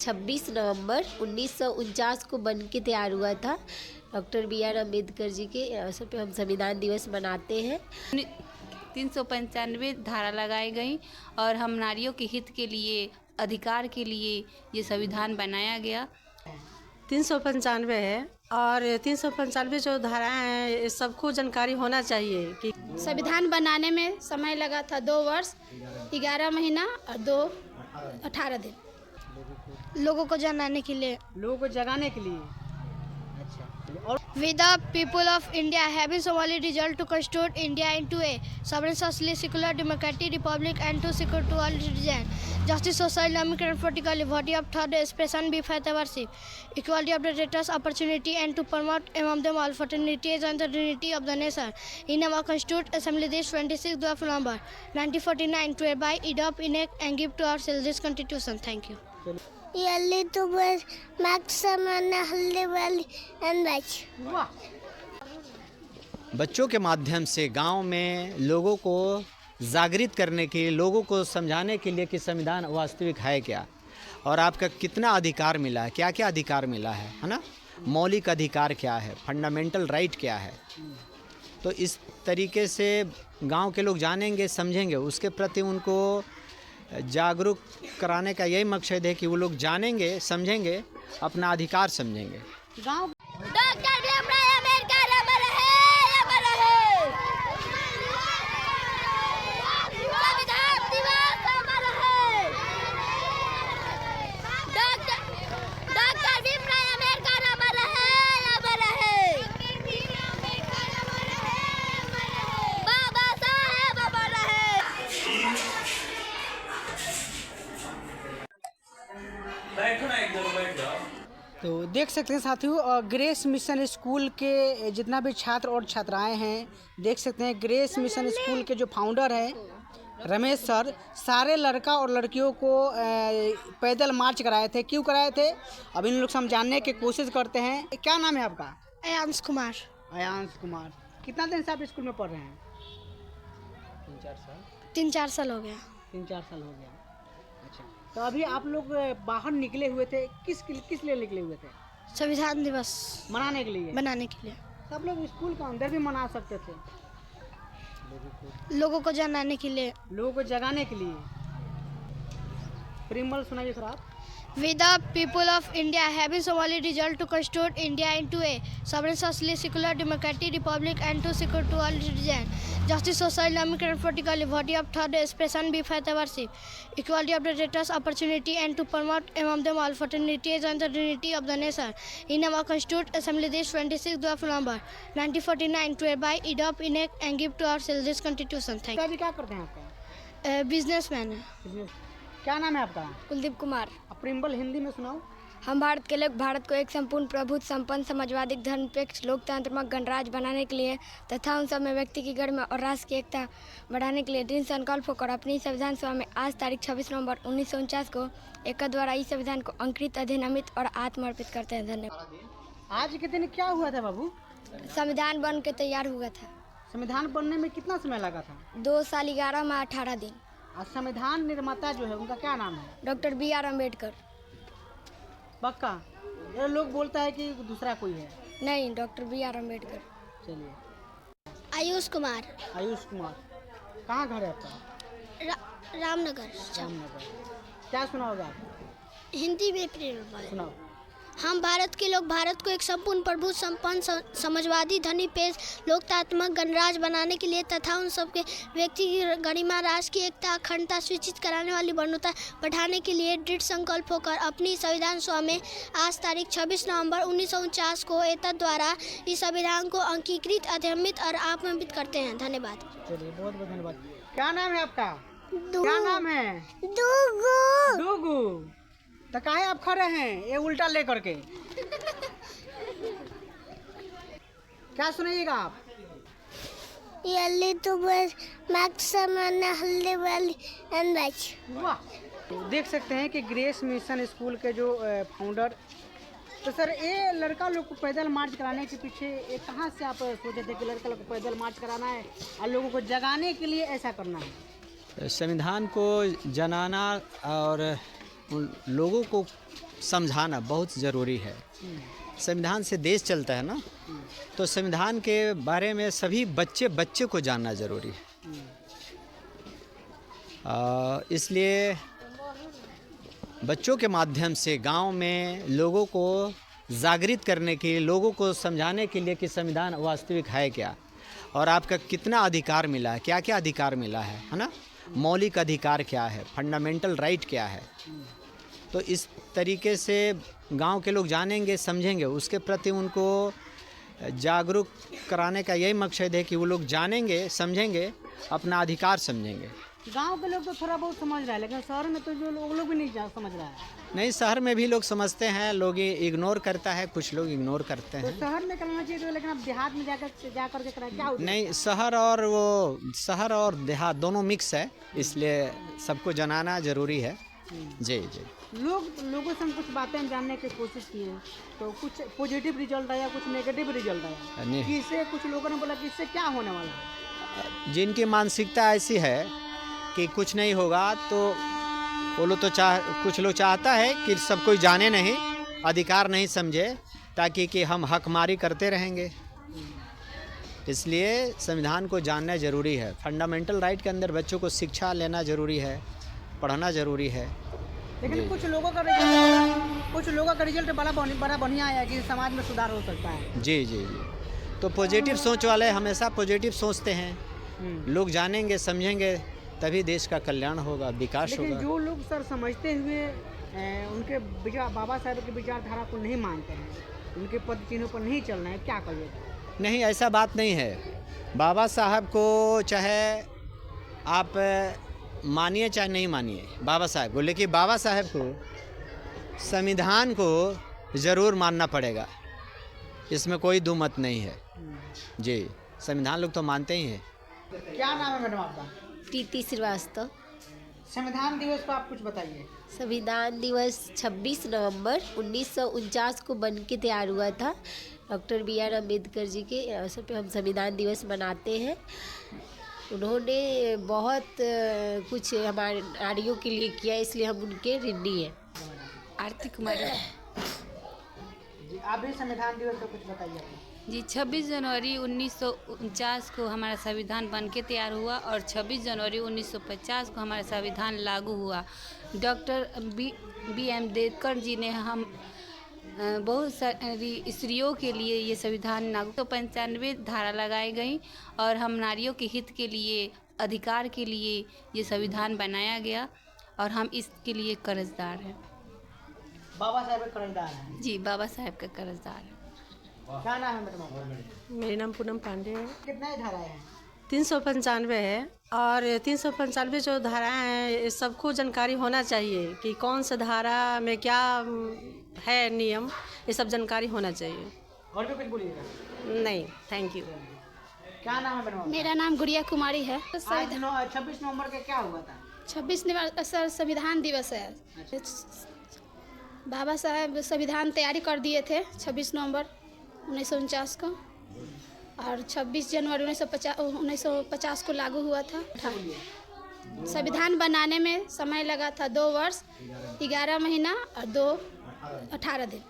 26 नवंबर 1949 को बन के तैयार हुआ था। Doctor B R. अम्बेडकर जी के अवसर पे हम संविधान दिवस मनाते हैं। 395 धारा लगाई गई और हम नारियों के हित के लिए, अधिकार के लिए ये संविधान बनाया गया। 395 है और 395 जो धाराएं हैं सबको जानकारी होना चाहिए कि संविधान बनाने में समय लगा था 2 वर्ष 11 महीना और 18 दिन। लोगों को जगाने के लिए। With the people of India having Somali resolved to constitute India into a sovereign, socially secular, democratic republic and to secure to all citizens justice, social, economic and political liberty of thought, expression, belief, worship, equality of the status, opportunity and to promote among them all fraternities and the unity of the nation. In our Constituent Assembly this 26th of November 1949 to hereby adopt, enact and give to ourselves this Constitution. Thank you. Yelly to was maximum हल्दी वाली and बच्चों के माध्यम से गांव में लोगों को जागृत करने के लिए, लोगों को समझाने के लिए कि संविधान वास्तविक है क्या और आपका कितना अधिकार मिला है, क्या क्या अधिकार मिला है ना, मौलिक अधिकार क्या है, फंडामेंटल राइट क्या है। तो इस तरीके से गांव के लोग जानेंगे, समझेंगे, उसके प्रति उनको जागरूक कराने का यही मकसद है कि वो लोग जानेंगे, समझेंगे, अपना अधिकार समझेंगे। गांव तो देख सकते हैं साथियों, ग्रेस मिशन स्कूल के जितना भी छात्र और छात्राएं हैं, देख सकते हैं ग्रेस मिशन स्कूल के जो फाउंडर हैं रमेश सर, सारे लड़का और लड़कियों को पैदल मार्च कराए थे। क्यों कराए थे अब इन लोग से हम जानने की कोशिश करते हैं। क्या नाम है आपका? अयांश कुमार। अयांश कुमार, कितना दिन से आप स्कूल में पढ़ रहे हैं? 3-4 साल हो गया। 3-4 साल हो गया। अच्छा, तो अभी आप लोग बाहर निकले हुए थे, किस लिए निकले हुए थे? संविधान दिवस मनाने के लिए। बनाने के लिए। सब लोग स्कूल के अंदर भी मना सकते थे। लोगों को जगाने के लिए। लोगों को जगाने के लिए। प्रिमल सुनाइए सर आप। With the people of India having Somali resolved to constitute India into a sovereign, socially secular, democratic republic and to secure to all citizens justice, social, economic and political liberty of thought, expression, belief, worship, equality of the status, opportunity and to promote among them all fraternities and the unity of the nation. In our Constituent Assembly this 26th of November 1949 to hereby adopt, enact and give to ourselves this Constitution. Thank you. अभी क्या करते हैं आपका? Businessman है। क्या नाम है आपका? कुलदीप कुमार। प्रिम्बल हिंदी में सुनाओ। हम भारत के लोग भारत को एक संपूर्ण प्रभुत्व संपन्न समाजवादी धर्मनिरपेक्ष लोकतंत्र गणराज्य बनाने के लिए तथा उन सब में व्यक्ति की गरिमा और राष्ट्र की एकता बढ़ाने के लिए दृढ़ संकल्प होकर अपनी संविधान सभा में आज तारीख 26 नवंबर 1949 को एक द्वारा इस संविधान को अंकित, अधिनामित और आत्मर्पित करते हैं। धन्यवाद। आज के दिन क्या हुआ था बाबू? संविधान बन के तैयार हुआ था। संविधान बनने में कितना समय लगा था? 2 साल 11 माह 18 दिन। और संविधान निर्माता जो है उनका क्या नाम है? Doctor B R. अम्बेडकर। पक्का? ये लोग बोलता है कि दूसरा कोई है। नहीं, डॉक्टर बी.आर. अम्बेडकर। चलिए। आयुष कुमार। आयुष कुमार, कहाँ घर है आपका? रामनगर। क्या सुनाओगे आप? हिंदी में प्रेरणा सुनाओ। हम भारत के लोग भारत को एक संपूर्ण प्रभुत्व संपन्न समाजवादी धर्मनिरपेक्ष लोकतांत्रिक गणराज्य बनाने के लिए तथा उन सबके व्यक्ति की गरिमा, राष्ट्र की एकता, अखंडता सुनिश्चित कराने वाली बंधुता बढ़ाने के लिए दृढ़ संकल्प होकर अपनी संविधान सभा में आज तारीख 26 नवंबर 1949 को एतद द्वारा इस संविधान को अंगीकृत, अधिनामित और आत्मर्पित करते हैं। धन्यवाद। चलिए, बहुत बहुत धन्यवाद। क्या नाम है आपका? क्या नाम है? डूगू। तो काहे आप खड़े हैं ये उल्टा लेकर के? क्या सुनाइएगा आप? यल्ली तो बस मैक्सिमम हल्दी वाली and वाह, तो देख सकते हैं कि ग्रेस मिशन स्कूल के जो फाउंडर, तो सर ये लड़का लोग को पैदल मार्च कराने के पीछे ये कहाँ से आप सोचे थे कि लड़का लोग को पैदल मार्च कराना है और लोगों को जगाने के लिए ऐसा करना है? संविधान को जनाना और लोगों को समझाना बहुत ज़रूरी है। संविधान से देश चलता है ना, तो संविधान के बारे में सभी बच्चे को जानना ज़रूरी है। इसलिए बच्चों के माध्यम से गांव में लोगों को जागृत करने के लिए, लोगों को समझाने के लिए कि संविधान वास्तविक है क्या और आपका कितना अधिकार मिला है, क्या क्या अधिकार मिला है ना, मौलिक अधिकार क्या है, फंडामेंटल राइट क्या है। तो इस तरीके से गांव के लोग जानेंगे, समझेंगे, उसके प्रति उनको जागरूक कराने का यही मकसद है कि वो लोग जानेंगे, समझेंगे, अपना अधिकार समझेंगे। गांव के लोग तो थोड़ा बहुत समझ रहा है, लेकिन शहर में तो जो लोग भी नहीं समझ रहा है। नहीं, शहर में भी लोग समझते हैं, लोग इग्नोर करता है, कुछ लोग इग्नोर करते हैं। तो शहर में करना चाहिए तो, लेकिन अब देहात में जाकर के कराएं, क्या होता है? नहीं, शहर और देहात दोनों मिक्स है, इसलिए सबको जनाना ज़रूरी है। जी जी। लोगों से हम कुछ बातें जानने की कोशिश किए, तो कुछ पॉजिटिव रिजल्ट आया, कुछ नेगेटिव रिजल्ट आया। किससे कुछ लोगों ने बोला कि इससे क्या होने वाला है। जिनकी मानसिकता ऐसी है कि कुछ नहीं होगा, तो वो लोग तो कुछ लोग चाहता है कि सब कोई जाने नहीं, अधिकार नहीं समझे, ताकि कि हम हकमारी करते रहेंगे। इसलिए संविधान को जानना ज़रूरी है। फंडामेंटल राइट के अंदर बच्चों को शिक्षा लेना ज़रूरी है, पढ़ना ज़रूरी है। लेकिन कुछ लोगों का रिजल्ट बड़ा बढ़िया आया कि समाज में सुधार हो सकता है। जी जी जी। तो पॉजिटिव सोच वाले हमेशा पॉजिटिव सोचते हैं। लोग जानेंगे, समझेंगे, तभी देश का कल्याण होगा, विकास होगा। लेकिन जो लोग सर समझते हुए उनके विचार, बाबा साहब की विचारधारा को नहीं मानते हैं, उनके पद चिन्हों पर नहीं चलना है, क्या कहिएगा? नहीं, ऐसा बात नहीं है। बाबा साहब को चाहे आप मानिए चाहे नहीं मानिए, बाबा साहब को, लेकिन बाबा साहब को संविधान को ज़रूर मानना पड़ेगा, इसमें कोई दो मत नहीं है। जी, संविधान लोग तो मानते ही हैं। क्या नाम है मैडम आपका? प्रीति श्रीवास्तव। संविधान दिवस पर आप कुछ बताइए। संविधान दिवस 26 नवंबर 1949 को बन के तैयार हुआ था। डॉक्टर BR अम्बेडकर जी के अवसर पे हम संविधान दिवस मनाते हैं। उन्होंने बहुत कुछ हमारे नारियों के लिए किया, इसलिए हम उनके ऋणी हैं। आरती कुमारी। आप भी संविधान दिवस पर कुछ बताइए। जी, 26 जनवरी 1949 को हमारा संविधान बन के तैयार हुआ और 26 जनवरी 1950 को हमारा संविधान लागू हुआ। डॉक्टर बी अम्बेडकर जी ने हम बहुत सारी स्त्रियों के लिए ये संविधान लागू, तो 95 धारा लगाई गई और हम नारियों के हित के लिए, अधिकार के लिए ये संविधान बनाया गया और हम इसके लिए कर्जदार हैं। बाबा साहब का कर्जदार हैं? जी, बाबा साहब का कर्जदार है। क्या नाम है मैडम आपका? मेरा नाम पूनम पांडे है। कितने धाराएं हैं? 395 है, और 395 जो धाराएं हैं सबको जानकारी होना चाहिए कि कौन सा धारा में क्या है नियम, ये सब जानकारी होना चाहिए। और भी कुछ बोलिएगा? नहीं, थैंक यू। क्या नाम है मैडम आपका? मेरा नाम गुड़िया कुमारी है। आज 26 नवंबर का क्या हुआ था? 26 नवंबर सर संविधान दिवस है। बाबा साहब संविधान तैयारी कर दिए थे 26 नवंबर 1949 को, और 26 जनवरी 1950 को लागू हुआ था। संविधान बनाने में समय लगा था 2 वर्ष 11 महीना और 18 दिन।